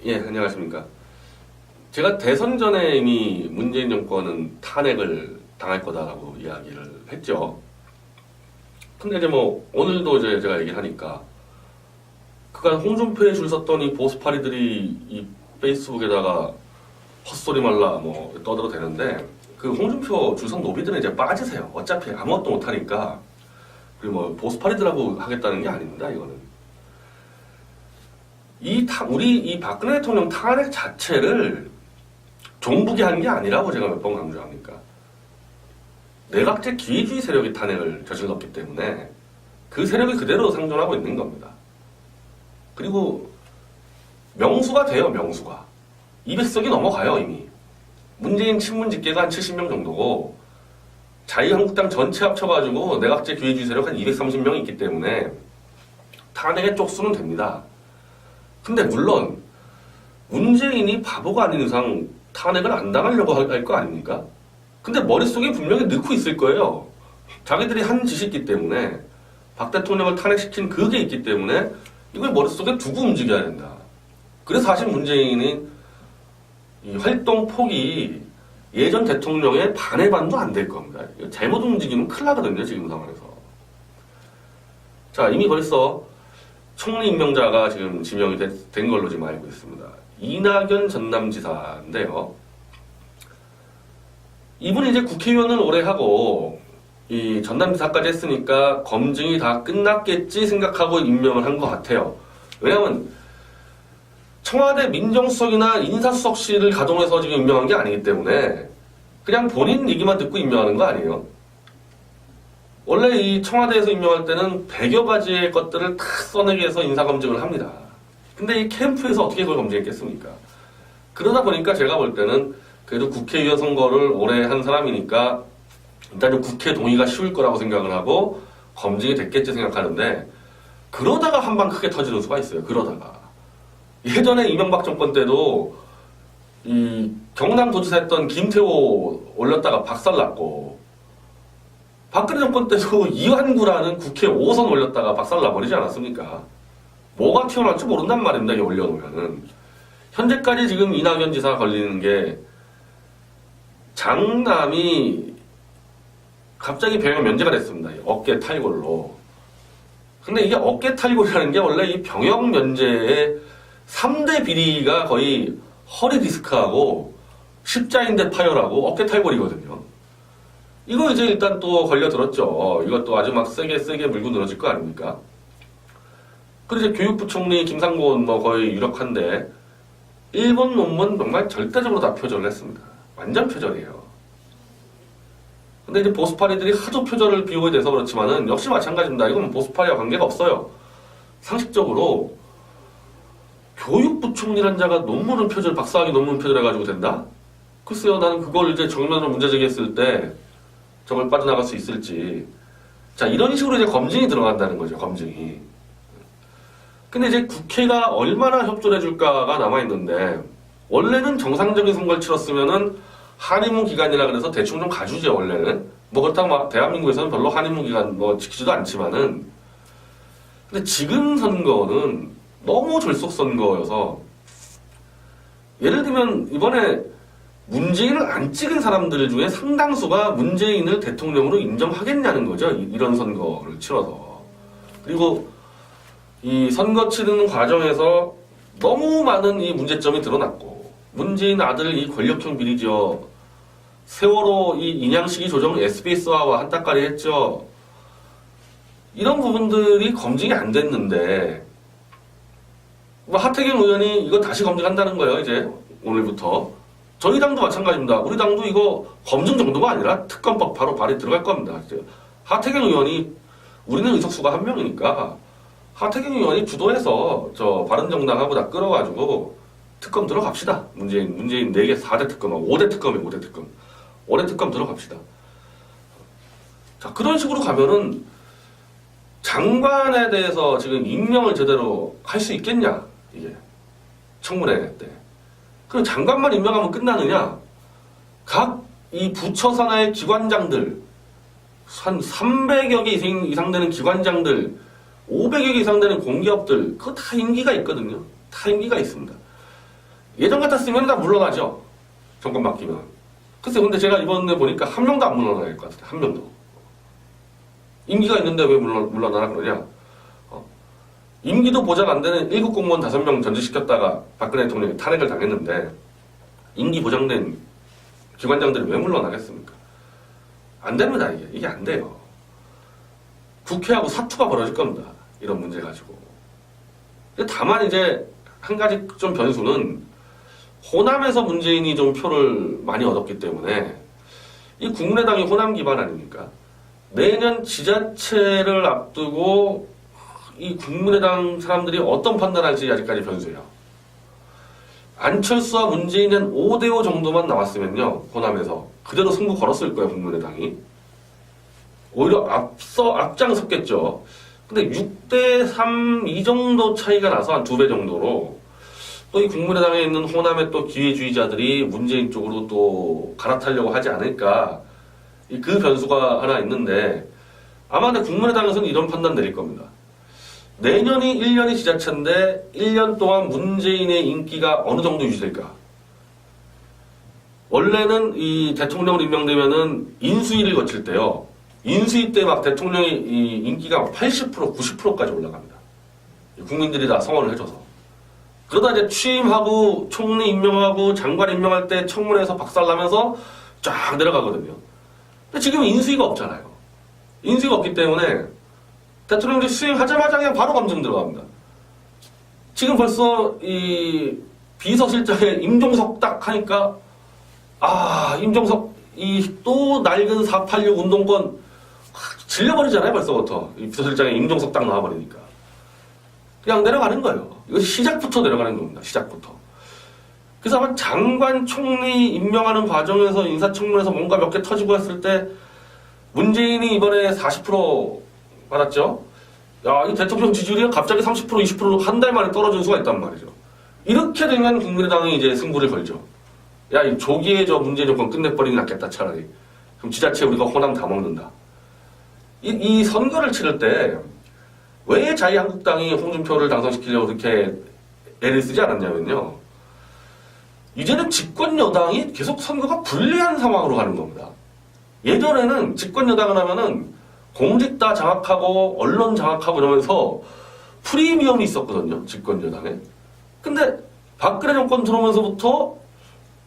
예, 안녕하십니까. 제가 대선 전에 이미 문재인 정권은 탄핵을 당할 거다라고 이야기를 했죠. 근데 이제 뭐, 오늘도 이제 제가 얘기하니까, 그간 홍준표에 줄 섰던 이 보수파리들이 이 페이스북에다가 헛소리 말라 뭐 떠들어 대는데, 그 홍준표 줄 선 노비들은 이제 빠지세요. 어차피 아무것도 못하니까. 그리고 뭐 보수파리들하고 하겠다는 게 아닙니다, 이거는. 우리 이 박근혜 대통령 탄핵 자체를 종북이 한 게 아니라고 제가 몇 번 강조합니까? 내각제 기회주의 세력이 탄핵을 저질렀기 때문에 그 세력이 그대로 상존하고 있는 겁니다. 그리고 명수가 돼요, 명수가. 200석이 넘어가요, 이미. 문재인 친문 집계가 한 70명 정도고 자유한국당 전체 합쳐가지고 내각제 기회주의 세력 한 230명이 있기 때문에 탄핵의 쪽수는 됩니다. 근데 물론 문재인이 바보가 아닌 이상 탄핵을 안 당하려고 할 거 아닙니까? 근데 머릿속에 분명히 넣고 있을 거예요. 자기들이 한 짓이 있기 때문에 박 대통령을 탄핵시킨 그게 있기 때문에 이걸 머릿속에 두고 움직여야 된다. 그래서 사실 문재인이 이 활동 폭이 예전 대통령의 반의 반도 안 될 겁니다. 잘못 움직이면 큰일 나거든요, 지금 상황에서. 자, 이미 벌써 총리 임명자가 지금 지명이 된 걸로 지금 알고 있습니다. 이낙연 전남지사인데요. 이분이 이제 국회의원을 오래 하고 이 전남지사까지 했으니까 검증이 다 끝났겠지 생각하고 임명을 한 것 같아요. 왜냐하면 청와대 민정수석이나 인사수석실을 가동해서 지금 임명한 게 아니기 때문에 그냥 본인 얘기만 듣고 임명하는 거 아니에요. 원래 이 청와대에서 임명할 때는 100여 가지의 것들을 다 써내기 위해서 인사검증을 합니다. 근데 이 캠프에서 어떻게 그걸 검증했겠습니까? 그러다 보니까 제가 볼 때는 그래도 국회의원 선거를 오래 한 사람이니까 일단 좀 국회 동의가 쉬울 거라고 생각을 하고 검증이 됐겠지 생각하는데 그러다가 한 방 크게 터지는 수가 있어요. 그러다가. 예전에 이명박 정권 때도 이 경남도지사 했던 김태호 올렸다가 박살났고 박근혜 정권 때도 이완구라는 국회 5선 올렸다가 박살나버리지 않았습니까? 뭐가 튀어나올지 모른단 말입니다. 이게 올려놓으면은. 현재까지 지금 이낙연 지사 걸리는 게 장남이 갑자기 병역 면제가 됐습니다. 어깨 탈골로. 근데 이게 어깨 탈골이라는 게 원래 이 병역 면제의 3대 비리가 거의 허리 디스크하고 십자인대 파열하고 어깨 탈골이거든요. 이거 이제 일단 또 걸려들었죠. 이것도 아주 막 세게 물고 늘어질 거 아닙니까? 그리고 이제 교육부 총리 김상곤 뭐 거의 유력한데 일본 논문 정말 절대적으로 다 표절을 했습니다. 완전 표절이에요. 근데 이제 보수파리들이 하도 표절을 비호에 대해서 그렇지만은 역시 마찬가지입니다. 이건 보수파리와 관계가 없어요. 상식적으로 교육부 총리란 자가 논문을 박사학위 논문 표절해가지고 된다? 글쎄요, 나는 그걸 이제 정면으로 문제 제기했을 때 저걸 빠져나갈 수 있을지. 자, 이런 식으로 이제 검증이 들어간다는 거죠, 검증이. 근데 이제 국회가 얼마나 협조를 해줄까가 남아있는데, 원래는 정상적인 선거를 치렀으면은 한인문 기간이라 그래서 대충 좀 가주죠, 원래는. 뭐 그렇다고 막 대한민국에서는 별로 한인문 기간 뭐 지키지도 않지만은. 근데 지금 선거는 너무 졸속 선거여서, 예를 들면 이번에 문재인을 안 찍은 사람들 중에 상당수가 문재인을 대통령으로 인정하겠냐는 거죠. 이런 선거를 치러서. 그리고 이 선거 치르는 과정에서 너무 많은 이 문제점이 드러났고 문재인 아들 이 권력형 비리죠. 세월호 이 인양시기 조정 SBS와 한따까리 했죠. 이런 부분들이 검증이 안 됐는데 뭐 하태경 의원이 이거 다시 검증한다는 거예요. 이제 오늘부터. 저희 당도 마찬가지입니다. 우리 당도 이거 검증 정도가 아니라 특검법 바로 발에 들어갈 겁니다. 하태경 의원이 우리는 의석수가 1명이니까 하태경 의원이 주도해서 저 바른정당하고 다 끌어가지고 특검 들어갑시다. 문재인 4개 4대 특검하고 5대 특검이에요. 5대 특검. 5대 특검 들어갑시다. 자, 그런 식으로 가면은 장관에 대해서 지금 임명을 제대로 할 수 있겠냐? 이게 청문회 때. 그럼 장관만 임명하면 끝나느냐? 각 이 부처 산하의 기관장들, 한 300여 개 이상 되는 기관장들, 500여 개 이상 되는 공기업들, 그거 다 임기가 있거든요. 다 임기가 있습니다. 예전 같았으면 다 물러나죠. 정권 바뀌면. 글쎄, 근데 제가 이번에 보니까 한 명도 안 물러나야 할 것 같아요. 한 명도. 임기가 있는데 왜 물러나라 그러냐? 임기도 보장 안 되는 1급 공무원 5명 전직시켰다가 박근혜 대통령이 탄핵을 당했는데 임기 보장된 기관장들이 왜 물러나겠습니까? 안 됩니다, 이게. 이게 안 돼요. 국회하고 사투가 벌어질 겁니다. 이런 문제 가지고. 다만 이제 한 가지 좀 변수는 호남에서 문재인이 좀 표를 많이 얻었기 때문에 이 국민의당이 호남 기반 아닙니까? 내년 지자체를 앞두고 이 국민의당 사람들이 어떤 판단할지 아직까지 변수예요. 안철수와 문재인은 5대5 정도만 나왔으면요, 호남에서 그대로 승부 걸었을 거예요, 국민의당이. 오히려 앞장섰겠죠. 근데 6대3 이 정도 차이가 나서 한 2배 정도로 또 이 국민의당에 있는 호남의 또 기회주의자들이 문재인 쪽으로 또 갈아타려고 하지 않을까. 그 변수가 하나 있는데 아마 국민의당에서는 이런 판단 내릴 겁니다. 내년이 1년이 지자체인데 1년 동안 문재인의 인기가 어느 정도 유지될까? 원래는 이 대통령으로 임명되면은 인수위를 거칠 때요. 인수위 때 막 대통령이 이 인기가 80%, 90%까지 올라갑니다. 국민들이 다 성원을 해줘서. 그러다 이제 취임하고 총리 임명하고 장관 임명할 때 청문회에서 박살나면서 쫙 내려가거든요. 근데 지금 인수위가 없잖아요. 인수위가 없기 때문에 대통령이 수행하자마자 그냥 바로 감정 들어갑니다. 지금 벌써 이 비서실장에 임종석 딱 하니까 임종석 이 또 낡은 486 운동권 질려버리잖아요, 벌써부터. 이 비서실장에 임종석 딱 나와버리니까. 그냥 내려가는 거예요. 이거 시작부터 내려가는 겁니다. 시작부터. 그래서 아마 장관, 총리 임명하는 과정에서 인사청문회에서 뭔가 몇 개 터지고 했을 때 문재인이 이번에 40% 받았죠? 야, 이 대통령 지지율이 갑자기 30%, 20%로 한 달 만에 떨어진 수가 있단 말이죠. 이렇게 되면 국민의당이 이제 승부를 걸죠. 야, 이 조기에 저 문재인 정권 끝내버리는 게 낫겠다, 차라리. 그럼 지자체 우리가 호남 다 먹는다. 이 선거를 치를 때 왜 자유한국당이 홍준표를 당선시키려고 그렇게 애를 쓰지 않았냐면요. 이제는 집권 여당이 계속 선거가 불리한 상황으로 가는 겁니다. 예전에는 집권 여당을 하면은 공직 다 장악하고 언론 장악하고 이러면서 프리미엄이 있었거든요. 집권 여당에. 근데 박근혜 정권 들어오면서부터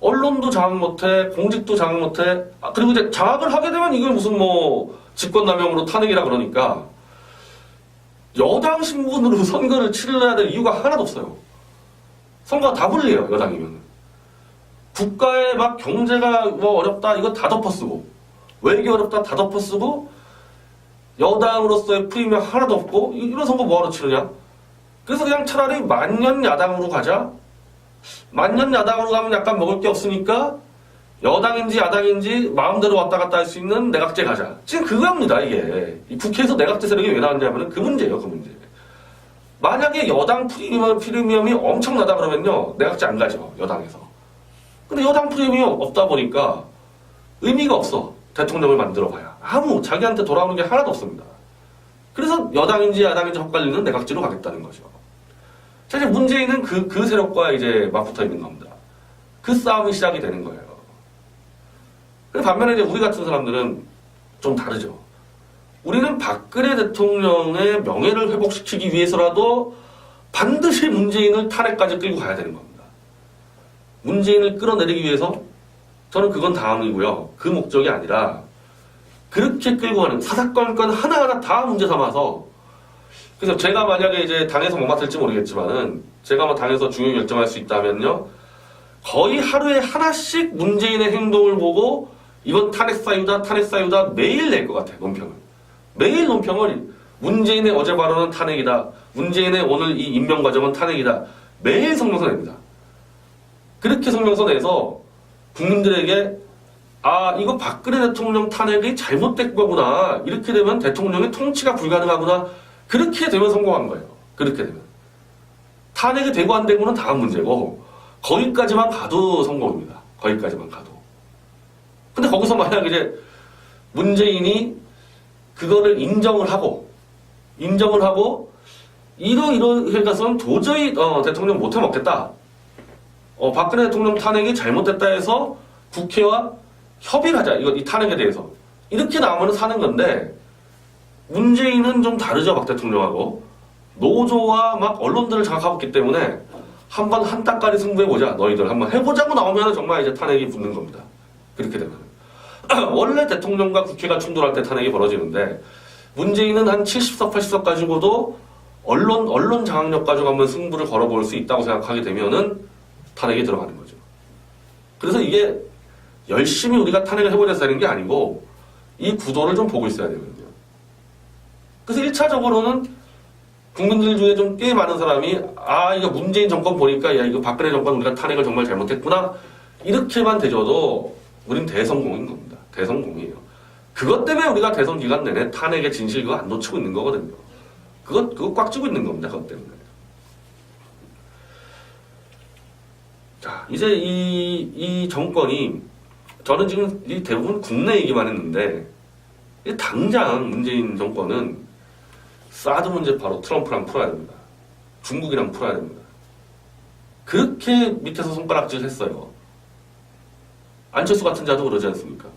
언론도 장악 못해, 공직도 장악 못해. 그리고 이제 장악을 하게 되면 이게 무슨 뭐 직권남용으로 탄핵이라 그러니까 여당 신분으로 선거를 치러야 될 이유가 하나도 없어요. 선거가 다 불리해요, 여당이면. 국가에 막 경제가 뭐 어렵다, 이거 다 덮어쓰고, 외교 어렵다, 다 덮어쓰고, 여당으로서의 프리미엄 하나도 없고, 이런 선거 뭐하러 치르냐? 그래서 그냥 차라리 만년 야당으로 가자. 만년 야당으로 가면 약간 먹을 게 없으니까, 여당인지 야당인지 마음대로 왔다 갔다 할 수 있는 내각제 가자. 지금 그겁니다, 이게. 이 국회에서 내각제 세력이 왜 나왔냐면 그 문제예요, 그 문제. 만약에 여당 프리미엄이 엄청나다 그러면요, 내각제 안 가죠, 여당에서. 근데 여당 프리미엄 없다 보니까 의미가 없어, 대통령을 만들어봐야. 자기한테 돌아오는 게 하나도 없습니다. 그래서 여당인지 야당인지 헛갈리는 내각제로 가겠다는 거죠. 사실 문재인은 그 세력과 이제 맞붙어 있는 겁니다. 그 싸움이 시작이 되는 거예요. 근데 반면에 이제 우리 같은 사람들은 좀 다르죠. 우리는 박근혜 대통령의 명예를 회복시키기 위해서라도 반드시 문재인을 탄핵까지 끌고 가야 되는 겁니다. 문재인을 끌어내리기 위해서 저는 그건 다음이고요. 그 목적이 아니라 그렇게 끌고 가는 사사건건 하나하나 다 문제 삼아서, 그래서 제가 만약에 이제 당에서 못 맡을지 모르겠지만은 제가 뭐 당에서 중요 결정할 수 있다면요, 거의 하루에 하나씩 문재인의 행동을 보고 이건 탄핵 사유다 매일 낼 것 같아요, 논평을. 매일 논평을 문재인의 어제 발언은 탄핵이다, 문재인의 오늘 이 임명 과정은 탄핵이다, 매일 성명서 냅니다. 그렇게 성명서 내서 국민들에게 이거 박근혜 대통령 탄핵이 잘못된 거구나, 이렇게 되면 대통령의 통치가 불가능하구나, 그렇게 되면 성공한 거예요. 그렇게 되면 탄핵이 되고 안 되고는 다음 문제고, 거기까지만 가도 성공입니다. 거기까지만 가도. 근데 거기서 만약 이제 문재인이 그거를 인정을 하고 이러이러 해가서는 도저히 대통령 못해 먹겠다, 박근혜 대통령 탄핵이 잘못됐다 해서 국회와 협의를 하자. 이 탄핵에 대해서. 이렇게 나오면 사는 건데, 문재인은 좀 다르죠, 박 대통령하고. 노조와 막 언론들을 장악하고 있기 때문에 한번 한 따까리 승부해보자. 너희들 한번 해보자고 나오면 정말 이제 탄핵이 붙는 겁니다. 그렇게 되면. 원래 대통령과 국회가 충돌할 때 탄핵이 벌어지는데, 문재인은 한 70석, 80석 가지고도 언론 장악력 가지고 한번 승부를 걸어볼 수 있다고 생각하게 되면은 탄핵이 들어가는 거죠. 그래서 이게 열심히 우리가 탄핵을 해보자 되는 게 아니고 이 구도를 좀 보고 있어야 되거든요. 그래서 1차적으로는 국민들 중에 좀 꽤 많은 사람이 이거 문재인 정권 보니까 야 이거 박근혜 정권 우리가 탄핵을 정말 잘못했구나 이렇게만 되져도 우린 대성공인 겁니다. 대성공이에요. 그것 때문에 우리가 대선 기간 내내 탄핵의 진실 그거 안 놓치고 있는 거거든요. 그거 꽉 쥐고 있는 겁니다. 그것 때문에. 자, 이제 이 정권이 저는 지금 대부분 국내 얘기만 했는데 당장 문재인 정권은 사드 문제 바로 트럼프랑 풀어야 됩니다. 중국이랑 풀어야 됩니다. 그렇게 밑에서 손가락질 했어요. 안철수 같은 자도 그러지 않습니까?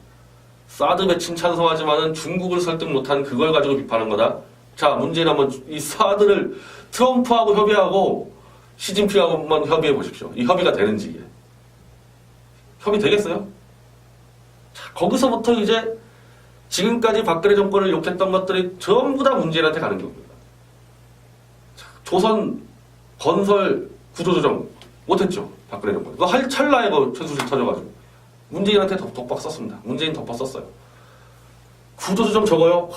사드 배친 찬성하지만은 중국을 설득 못한 그걸 가지고 비판한 거다. 자, 문재인 한번 이 사드를 트럼프하고 협의하고 시진핑하고만 협의해 보십시오. 이 협의가 되는지 이게. 협의 되겠어요? 자, 거기서부터 이제 지금까지 박근혜 정권을 욕했던 것들이 전부 다 문재인한테 가는 겁니다. 자, 조선 건설 구조조정 못했죠. 박근혜 정권. 그거 할 찰나에 그 최순실 터져가지고. 문재인한테 독박 썼습니다. 문재인 덮어 썼어요. 구조조정 저거요?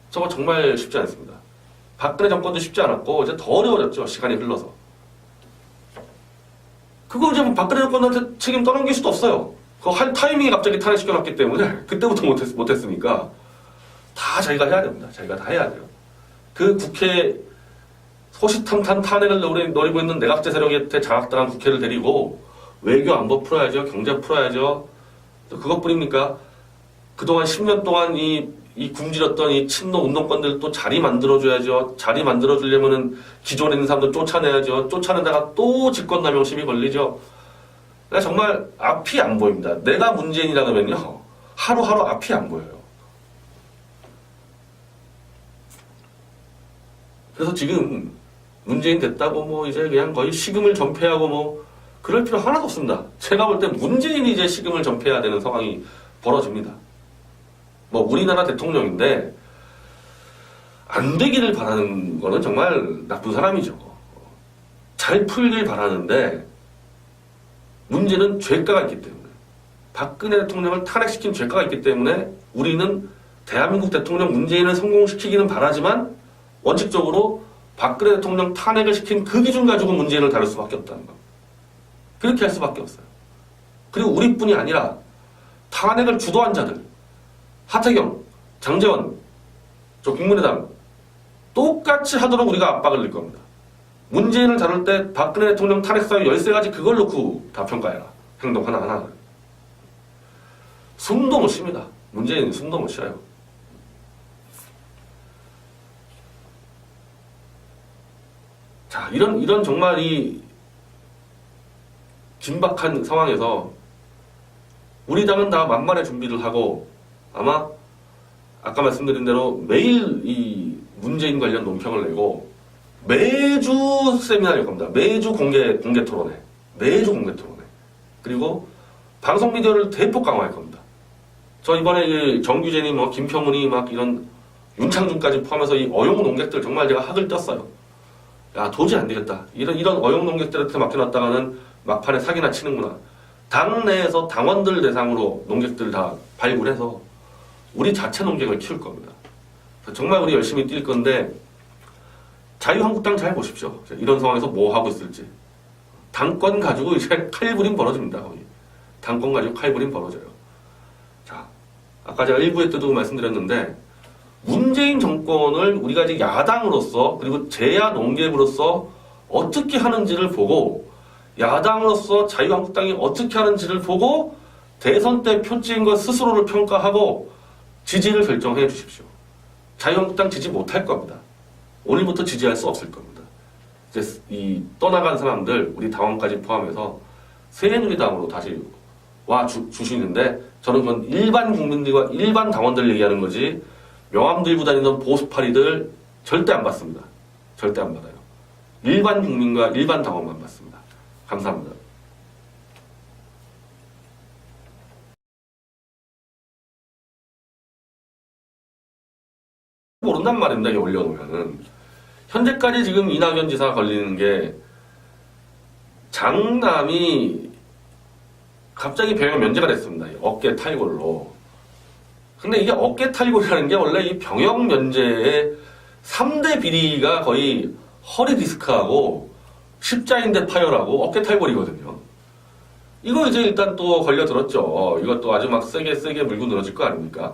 저거 정말 쉽지 않습니다. 박근혜 정권도 쉽지 않았고 이제 더 어려워졌죠. 시간이 흘러서. 그거 이제 박근혜 정권한테 책임 떠넘길 수도 없어요. 그거 할 타이밍이 갑자기 탄핵시켜놨기 때문에 그때부터 못했으니까 다 자기가 해야 됩니다. 자기가 다 해야 돼요. 그 국회 소시탐탄 탄핵을 노리고 있는 내각제 세력한테 장악당한 국회를 데리고 외교 안보 풀어야죠. 경제 풀어야죠. 또 그것뿐입니까? 그동안 10년 동안 이 굶주렸던 이 친노 운동권들 또 자리 만들어줘야죠. 자리 만들어주려면은 기존에 있는 사람들 쫓아내야죠. 쫓아내다가 또 직권남용 시비 걸리죠. 정말 앞이 안 보입니다. 내가 문재인이라 그러면요. 하루하루 앞이 안 보여요. 그래서 지금 문재인 됐다고 뭐 이제 그냥 거의 식음을 전폐하고 뭐 그럴 필요 하나도 없습니다. 제가 볼 때 문재인이 이제 식음을 전폐해야 되는 상황이 벌어집니다. 뭐 우리나라 대통령인데 안 되기를 바라는 거는 정말 나쁜 사람이죠. 잘 풀길 바라는데 문제는 죄가가 있기 때문에 박근혜 대통령을 탄핵시킨 죄가가 있기 때문에 우리는 대한민국 대통령 문재인을 성공시키기는 바라지만 원칙적으로 박근혜 대통령 탄핵을 시킨 그 기준 가지고 문재인을 다룰 수밖에 없다는 겁니다. 그렇게 할 수밖에 없어요. 그리고 우리뿐이 아니라 탄핵을 주도한 자들 하태경, 장제원, 저 국민의당 똑같이 하도록 우리가 압박을 넣을 겁니다. 문재인을 다룰 때 박근혜 대통령 탄핵 사유 13가지 그걸 놓고 다 평가해라. 행동 하나하나. 숨도 못 쉽니다. 문재인 숨도 못 쉬어요. 자, 이런 정말 이 긴박한 상황에서 우리 당은 다 만반의 준비를 하고 아마 아까 말씀드린 대로 매일 이 문재인 관련 논평을 내고 매주 세미나를 열 겁니다. 매주 공개 토론회. 매주 공개 토론회. 그리고 방송 미디어를 대폭 강화할 겁니다. 저 이번에 정규재니 뭐 김평훈이 막 이런 윤창준까지 포함해서 이 어용 농객들 정말 제가 학을 떴어요. 야, 도저히 안 되겠다. 이런 어용 농객들한테 맡겨놨다가는 막판에 사기나 치는구나. 당내에서 당원들 대상으로 농객들 다 발굴해서 우리 자체 농객을 키울 겁니다. 정말 우리 열심히 뛸 건데 자유한국당 잘 보십시오. 이런 상황에서 뭐 하고 있을지. 당권 가지고 이제 칼부림 벌어집니다. 거의. 당권 가지고 칼부림 벌어져요. 자, 아까 제가 일부에 때도 말씀드렸는데 문재인 정권을 우리가 이제 야당으로서 그리고 제야 농객으로서 어떻게 하는지를 보고 야당으로서 자유한국당이 어떻게 하는지를 보고 대선 때 표지인 것 스스로를 평가하고 지지를 결정해 주십시오. 자유한국당 지지 못할 겁니다. 오늘부터 지지할 수 없을 겁니다. 이제 이 떠나간 사람들, 우리 당원까지 포함해서 새누리당으로 다시 와 주시는데 저는 그건 일반 국민들과 일반 당원들 얘기하는 거지 명함 들고 다니던 보수파리들 절대 안 받습니다. 절대 안 받아요. 일반 국민과 일반 당원만 받습니다. 감사합니다. 모른단 말입니다. 이게 올려놓으면은. 현재까지 지금 이낙연 지사가 걸리는 게 장남이 갑자기 병역 면제가 됐습니다. 어깨 탈골로. 근데 이게 어깨 탈골이라는 게 원래 이 병역 면제의 3대 비리가 거의 허리 디스크하고 십자인대 파열하고 어깨 탈골이거든요. 이거 이제 일단 또 걸려들었죠. 이것도 아주 막 세게 물고 늘어질 거 아닙니까?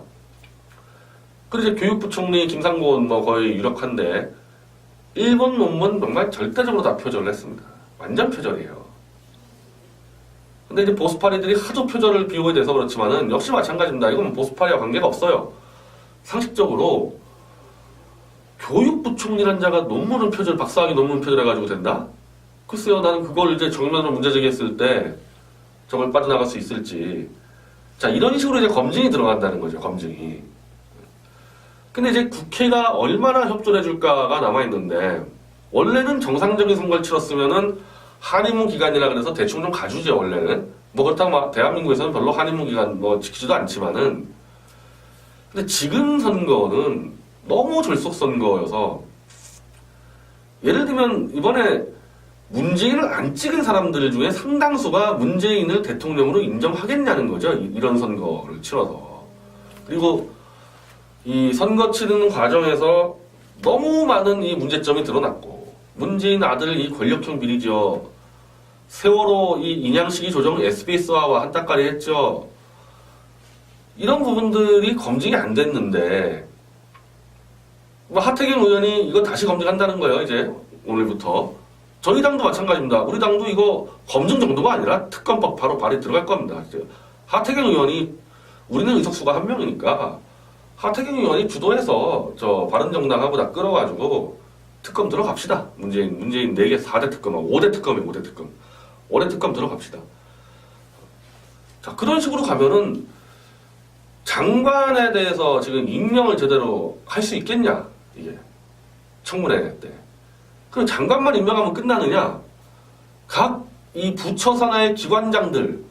그리고 이제 교육부 총리 김상곤 뭐 거의 유력한데 일본 논문 정말 절대적으로 다 표절을 했습니다. 완전 표절이에요. 근데 이제 보수파리들이 하도 표절을 비호에 대해서 그렇지만은 역시 마찬가지입니다. 이건 보수파리와 관계가 없어요. 상식적으로 교육부 총리란 자가 논문을 표절, 박사학위 논문 표절해가지고 된다? 글쎄요, 나는 그걸 이제 정면으로 문제 제기했을 때 저걸 빠져나갈 수 있을지. 자, 이런 식으로 이제 검증이 들어간다는 거죠, 검증이. 근데 이제 국회가 얼마나 협조를 해줄까가 남아있는데, 원래는 정상적인 선거를 치렀으면은 한의무 기간이라 그래서 대충 좀 가주죠, 원래는. 뭐 그렇다고 막 대한민국에서는 별로 한의무 기간 뭐 지키지도 않지만은. 근데 지금 선거는 너무 졸속 선거여서, 예를 들면 이번에 문재인을 안 찍은 사람들 중에 상당수가 문재인을 대통령으로 인정하겠냐는 거죠. 이런 선거를 치러서. 그리고 이 선거 치르는 과정에서 너무 많은 이 문제점이 드러났고, 문재인 아들 이 권력형 비리죠. 세월호 이 인양시기 조정 SBS와 한따까리 했죠. 이런 부분들이 검증이 안 됐는데, 뭐 하태경 의원이 이거 다시 검증한다는 거예요, 이제 오늘부터. 저희 당도 마찬가지입니다. 우리 당도 이거 검증 정도가 아니라 특검법 바로 발의 들어갈 겁니다. 하태경 의원이, 우리는 의석수가 한 명이니까 하태경 의원이 주도해서 저 바른정당하고 다 끌어가지고 특검 들어갑시다. 문재인 4개 4대 특검하고 5대 특검이에요. 5대 특검. 5대 특검 들어갑시다. 자, 그런 식으로 가면은 장관에 대해서 지금 임명을 제대로 할 수 있겠냐, 이게 청문회 때. 그럼 장관만 임명하면 끝나느냐? 각 이 부처 산하의 기관장들,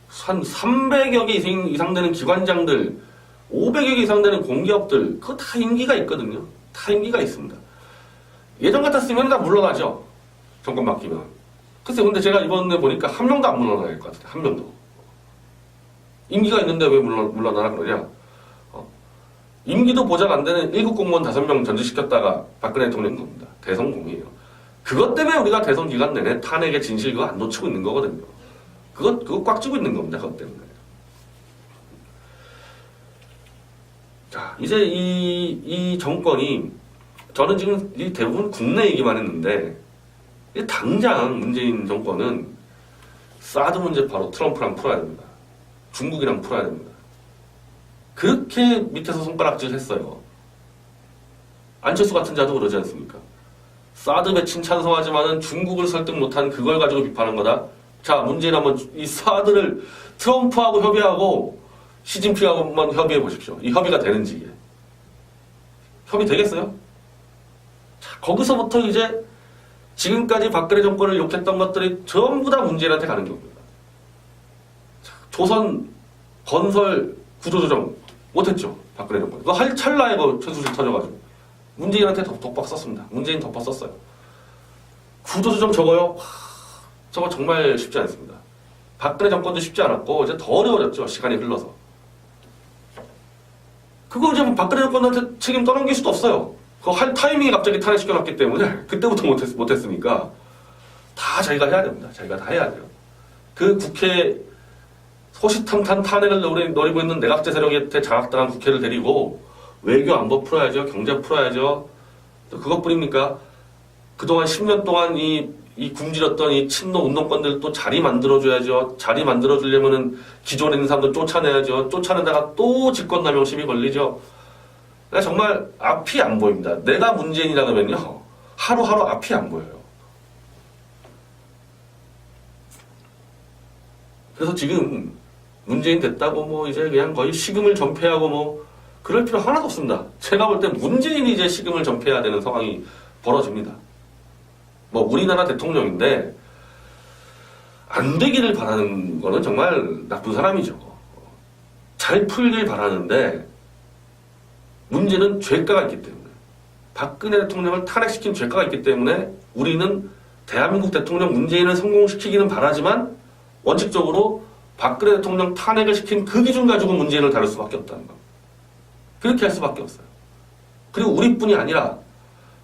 한 300여 개 이상 되는 기관장들, 500여 개 이상 되는 공기업들, 그거 다 임기가 있거든요. 다 임기가 있습니다. 예전 같았으면 다 물러나죠. 정권 바뀌면. 글쎄, 근데 제가 이번에 보니까 한 명도 안 물러나야 될 것 같아요. 한 명도. 임기가 있는데 왜 물러나라 그러냐? 임기도 보장 안 되는 1급 공무원 5명 전직시켰다가 박근혜 대통령 겁니다. 대성공이에요. 그것 때문에 우리가 대선 기간 내내 탄핵의 진실 그거 안 놓치고 있는 거거든요. 그거 꽉 쥐고 있는 겁니다. 그것 때문에. 자, 이제 이 정권이, 저는 지금 이 대부분 국내 얘기만 했는데, 당장 문재인 정권은 사드 문제 바로 트럼프랑 풀어야 됩니다. 중국이랑 풀어야 됩니다. 그렇게 밑에서 손가락질 했어요. 안철수 같은 자도 그러지 않습니까? 사드 배친 찬성하지만은 중국을 설득 못한 그걸 가지고 비판한 거다. 자, 문재인 한번 이 사드를 트럼프하고 협의하고 시진핑하고 한번 협의해 보십시오. 이 협의가 되는지 이게. 협의 되겠어요? 자, 거기서부터 이제 지금까지 박근혜 정권을 욕했던 것들이 전부 다 문재인한테 가는 겁니다. 자, 조선 건설 구조조정 못했죠. 박근혜 정권. 그거 할 찰나에 그 최순실 터져가지고. 문재인한테 덕박 썼습니다. 문재인 덕박 썼어요. 구조조정 저거요? 저거 정말 쉽지 않습니다. 박근혜 정권도 쉽지 않았고, 이제 더 어려워졌죠. 시간이 흘러서. 그거 이제 박근혜 정권한테 책임 떠넘길 수도 없어요. 그거 할 타이밍에 갑자기 탄핵시켜놨기 때문에, 그때부터 못했으니까, 다 자기가 해야 됩니다. 자기가 다 해야 돼요. 그 국회, 호시탐탐 탄핵을 노리고 있는 내각제 세력한테 장악당한 국회를 데리고 외교 안보 풀어야죠. 경제 풀어야죠. 또 그것뿐입니까? 그동안 10년 동안 이 굶주렸던 이 친노 운동권들 또 자리 만들어줘야죠. 자리 만들어주려면은 기존에 있는 사람들 쫓아내야죠. 쫓아내다가 또 직권남용 시비 걸리죠. 정말 앞이 안 보입니다. 내가 문재인이라 그러면요. 하루하루 앞이 안 보여요. 그래서 지금 문재인 됐다고 뭐 이제 그냥 거의 식음을 전폐하고 뭐 그럴 필요 하나도 없습니다. 제가 볼 때 문재인이 이제 식음을 전폐해야 되는 상황이 벌어집니다. 뭐 우리나라 대통령인데 안 되기를 바라는 거는 정말 나쁜 사람이죠. 잘 풀길 바라는데 문제는 죄가가 있기 때문에 박근혜 대통령을 탄핵시킨 죄가가 있기 때문에 우리는 대한민국 대통령 문재인을 성공시키기는 바라지만 원칙적으로 박근혜 대통령 탄핵을 시킨 그 기준 가지고 문재인을 다룰 수밖에 없다는 겁니다. 그렇게 할 수밖에 없어요. 그리고 우리뿐이 아니라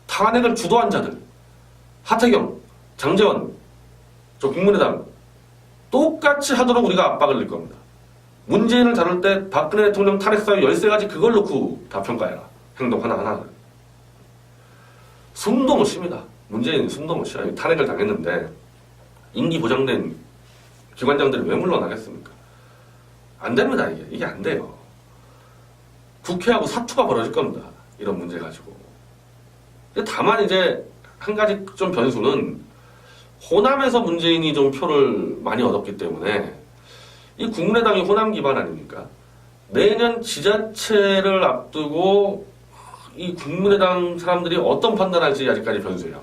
탄핵을 주도한 자들 하태경, 장제원, 저 국민의당 똑같이 하도록 우리가 압박을 넣을 겁니다. 문재인을 다룰 때 박근혜 대통령 탄핵 사유 13가지 그걸 놓고 다 평가해라. 행동 하나하나. 숨도 못 쉽니다. 문재인 숨도 못 쉬어요. 탄핵을 당했는데 임기 보장된 기관장들이 왜 물러나겠습니까? 안 됩니다. 이게 안 돼요. 국회하고 사투가 벌어질 겁니다. 이런 문제 가지고. 다만 이제 한 가지 좀 변수는 호남에서 문재인이 좀 표를 많이 얻었기 때문에 이 국민의당이 호남 기반 아닙니까? 내년 지자체를 앞두고 이 국민의당 사람들이 어떤 판단할지 아직까지 변수예요.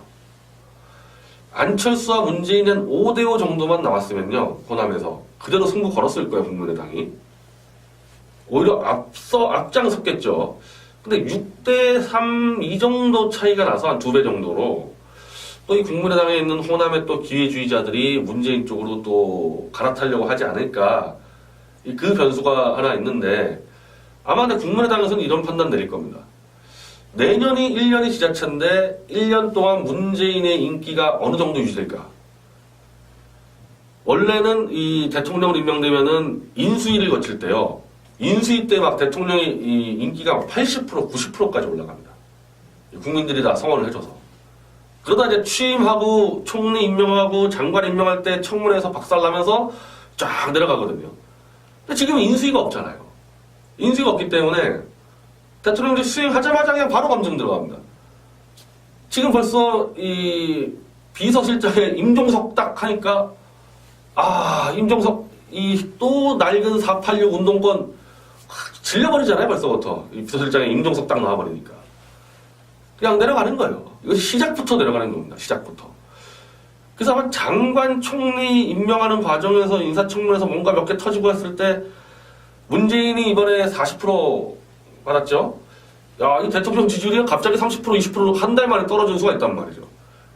안철수와 문재인은 5대5 정도만 나왔으면요. 호남에서 그대로 승부 걸었을 거예요. 국민의당이. 오히려 앞장섰겠죠. 근데 6대3 이 정도 차이가 나서 한 2배 정도로 또 이 국민의당에 있는 호남의 또 기회주의자들이 문재인 쪽으로 또 갈아타려고 하지 않을까. 그 변수가 하나 있는데 아마 근데 국민의당에서는 이런 판단 내릴 겁니다. 내년이 1년이 지자체인데 1년 동안 문재인의 인기가 어느 정도 유지될까? 원래는 이 대통령으로 임명되면은 인수위를 거칠 때요. 인수위 때 막 대통령의 이 인기가 80%, 90%까지 올라갑니다. 국민들이 다 성원을 해줘서. 그러다 이제 취임하고 총리 임명하고 장관 임명할 때 청문회에서 박살나면서 쫙 내려가거든요. 근데 지금 인수위가 없잖아요. 인수위가 없기 때문에 대통령이 수행하자마자 그냥 바로 검증 들어갑니다. 지금 벌써 이 비서실장에 임종석 딱 하니까 임종석 이 또 낡은 486 운동권 질려버리잖아요. 벌써부터 이 비서실장에 임종석 딱 나와버리니까 그냥 내려가는 거예요. 이거 시작부터 내려가는 겁니다. 시작부터. 그래서 아마 장관 총리 임명하는 과정에서 인사청문회에서 뭔가 몇 개 터지고 했을 때 문재인이 이번에 40% 받았죠. 야, 이 대통령 지지율이 갑자기 30% 20%로 한 달 만에 떨어진 수가 있단 말이죠.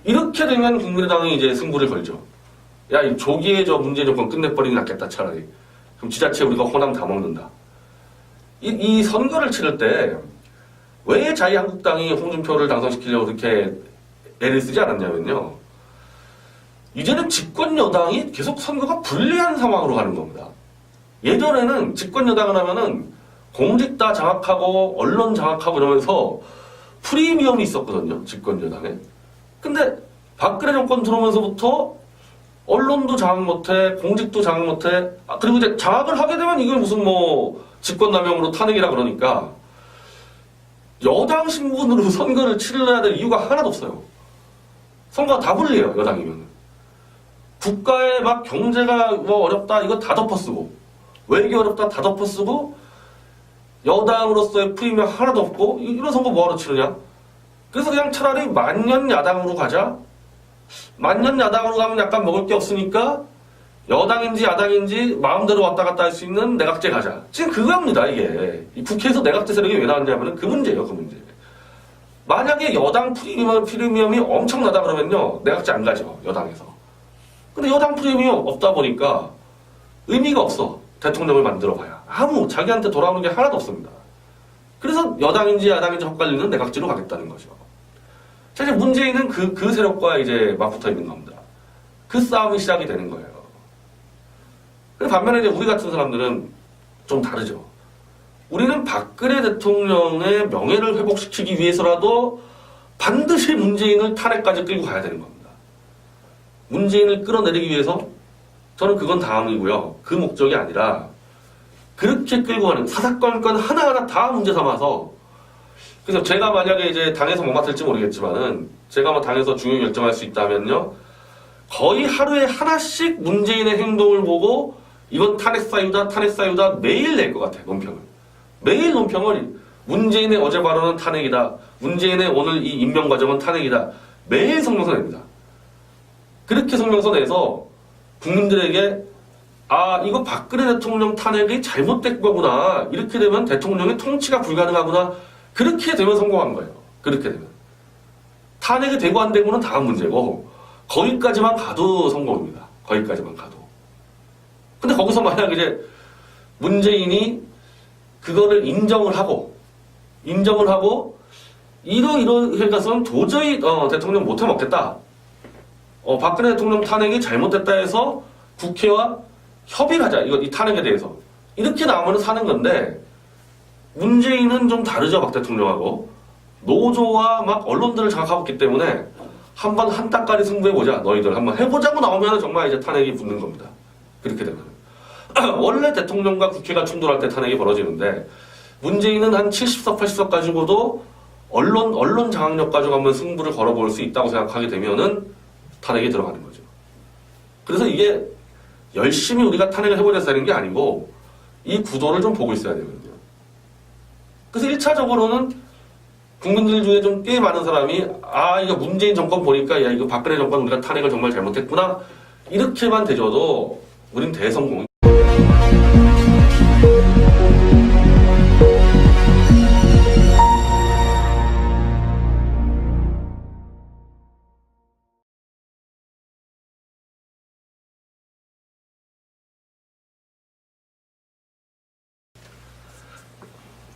이렇게 되면 국민의당이 이제 승부를 걸죠. 야, 이 조기에 저 문재인 정권 끝내버리는 게 낫겠다, 차라리. 그럼 지자체 우리가 호남 다 먹는다. 이 선거를 치를 때 왜 자유한국당이 홍준표를 당선시키려고 그렇게 애를 쓰지 않았냐면요. 이제는 집권 여당이 계속 선거가 불리한 상황으로 가는 겁니다. 예전에는 집권 여당을 하면은 공직 다 장악하고 언론 장악하고 이러면서 프리미엄이 있었거든요. 집권 여당에. 근데 박근혜 정권 들어오면서부터 언론도 장악 못해, 공직도 장악 못해. 그리고 이제 장악을 하게 되면 이게 무슨 뭐 직권남용으로 탄핵이라 그러니까 여당 신분으로 선거를 치러야 될 이유가 하나도 없어요. 선거가 다 불리해요. 여당이면. 국가에 막 경제가 뭐 어렵다 이거 다 덮어쓰고 외교 어렵다 다 덮어쓰고 여당으로서의 프리미엄 하나도 없고 이런 선거 뭐하러 치르냐? 그래서 그냥 차라리 만년 야당으로 가자. 만년 야당으로 가면 약간 먹을 게 없으니까 여당인지 야당인지 마음대로 왔다 갔다 할 수 있는 내각제 가자. 지금 그겁니다, 이게. 이 국회에서 내각제 세력이 왜 나왔냐면 그 문제예요, 그 문제. 만약에 여당 프리미엄이 엄청나다 그러면요, 내각제 안 가죠, 여당에서. 근데 여당 프리미엄 없다 보니까 의미가 없어. 대통령을 만들어봐야. 자기한테 돌아오는 게 하나도 없습니다. 그래서 여당인지 야당인지 헛갈리는 내각제로 가겠다는 거죠. 자, 이제 문재인은 그 세력과 이제 맞붙어 있는 겁니다. 그 싸움이 시작이 되는 거예요. 반면에 이제 우리 같은 사람들은 좀 다르죠. 우리는 박근혜 대통령의 명예를 회복시키기 위해서라도 반드시 문재인을 탄핵까지 끌고 가야 되는 겁니다. 문재인을 끌어내리기 위해서 저는 그건 다음이고요. 그 목적이 아니라 그렇게 끌고 가는 사사건건 하나하나 다 문제 삼아서 그래서 제가 만약에 이제 당에서 못 맡을지 모르겠지만은 제가 뭐 당에서 중요 결정할 수 있다면요. 거의 하루에 하나씩 문재인의 행동을 보고 이건 탄핵 사유다, 탄핵 사유다 매일 낼 것 같아, 논평을. 매일 논평을 문재인의 어제 발언은 탄핵이다. 문재인의 오늘 이 임명 과정은 탄핵이다. 매일 성명서 냅니다. 그렇게 성명서 내서 국민들에게 아, 이거 박근혜 대통령 탄핵이 잘못된 거구나. 이렇게 되면 대통령의 통치가 불가능하구나. 그렇게 되면 성공한 거예요. 그렇게 되면. 탄핵이 되고 안 되고는 다음 문제고 거기까지만 가도 성공입니다. 거기까지만 가도. 근데 거기서 만약 이제 문재인이 그거를 인정을 하고 이러이러 해가서는 도저히 대통령 못해 먹겠다. 박근혜 대통령 탄핵이 잘못됐다 해서 국회와 협의를 하자. 이 탄핵에 대해서. 이렇게 나오면 사는 건데 문재인은 좀 다르죠. 박 대통령하고. 노조와 막 언론들을 장악하고 있기 때문에 한번 한 따까리 승부해보자. 너희들 한번 해보자고 나오면 정말 이제 탄핵이 붙는 겁니다. 그렇게 되면. 원래 대통령과 국회가 충돌할 때 탄핵이 벌어지는데 문재인은 한 70석, 80석 가지고도 언론 장악력 가지고 한번 승부를 걸어볼 수 있다고 생각하게 되면은 탄핵이 들어가는 거죠. 그래서 이게 열심히 우리가 탄핵을 해보자 되는 게 아니고 이 구도를 좀 보고 있어야 되거든요. 그래서 1차적으로는 국민들 중에 좀 꽤 많은 사람이 아, 이거 문재인 정권 보니까 야, 이거 박근혜 정권 우리가 탄핵을 정말 잘못했구나. 이렇게만 되져도 우린 대성공.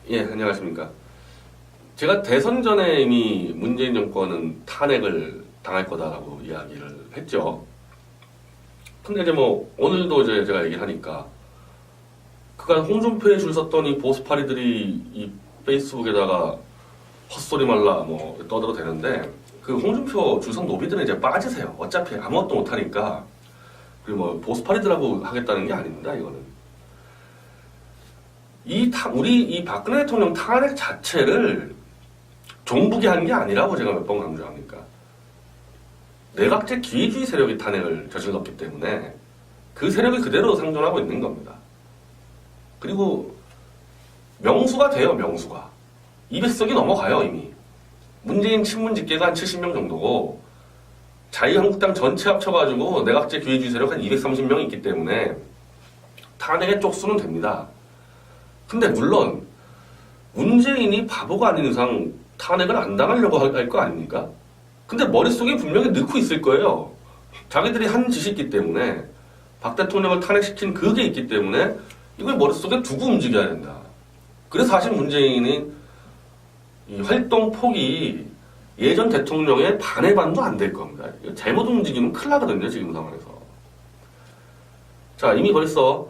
예, 안녕하십니까. 제가 대선 전에 이미 문재인 정권은 탄핵을 당할 거다라고 이야기를 했죠. 근데 이제 뭐 오늘도 이제 제가 얘기를 하니까 그간 홍준표에 줄 섰던 이 보수파리들이 이 페이스북에다가 헛소리 말라 뭐 떠들어 대는데 그 홍준표 줄 선 노비들은 이제 빠지세요. 어차피 아무것도 못하니까. 그리고 뭐 보수파리들하고 하겠다는 게 아닙니다. 이거는. 우리 이 박근혜 대통령 탄핵 자체를 종북이 한 게 아니라고 제가 몇 번 강조합니까? 내각제 기회주의 세력이 탄핵을 저질렀기 때문에 그 세력이 그대로 상존하고 있는 겁니다. 그리고 명수가 돼요, 명수가. 200석이 넘어가요, 이미. 문재인 친문 집계가 한 70명 정도고 자유한국당 전체 합쳐가지고 내각제 기회주의 세력 한 230명이 있기 때문에 탄핵의 쪽수는 됩니다. 근데 물론 문재인이 바보가 아닌 이상 탄핵을 안 당하려고 할 거 아닙니까? 근데 머릿속에 분명히 넣고 있을 거예요. 자기들이 한 짓이 있기 때문에 박 대통령을 탄핵시킨 그게 있기 때문에 이걸 머릿속에 두고 움직여야 된다. 그래서 사실 문재인이 이 활동 폭이 예전 대통령의 반의 반도 안 될 겁니다. 잘못 움직이면 큰일 나거든요, 지금 상황에서. 자, 이미 벌써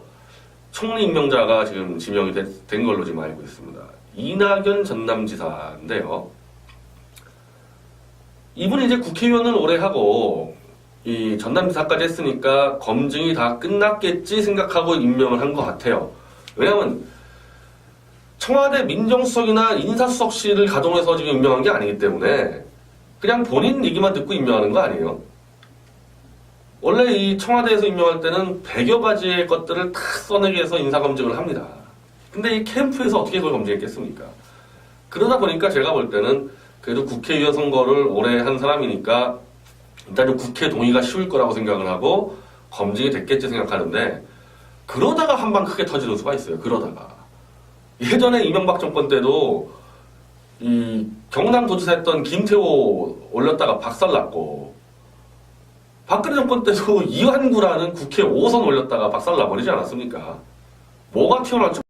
총리 임명자가 지금 지명이 된 걸로 지금 알고 있습니다. 이낙연 전남지사인데요. 이분이 이제 국회의원을 오래 하고 이 전남지사까지 했으니까 검증이 다 끝났겠지 생각하고 임명을 한 것 같아요. 왜냐하면 청와대 민정수석이나 인사수석실을 가동해서 지금 임명한 게 아니기 때문에 그냥 본인 얘기만 듣고 임명하는 거 아니에요. 원래 이 청와대에서 임명할 때는 100여 가지의 것들을 다 써내기 위해서 인사검증을 합니다. 근데 이 캠프에서 어떻게 그걸 검증했겠습니까? 그러다 보니까 제가 볼 때는 그래도 국회의원 선거를 오래 한 사람이니까 일단 좀 국회 동의가 쉬울 거라고 생각을 하고 검증이 됐겠지 생각하는데 그러다가 한 방 크게 터지는 수가 있어요. 그러다가. 예전에 이명박 정권 때도 이 경남도지사 했던 김태호 올렸다가 박살났고 박근혜 정권 때도 이완구라는 국회 5선 올렸다가 박살나버리지 않았습니까? 뭐가 튀어나왔죠?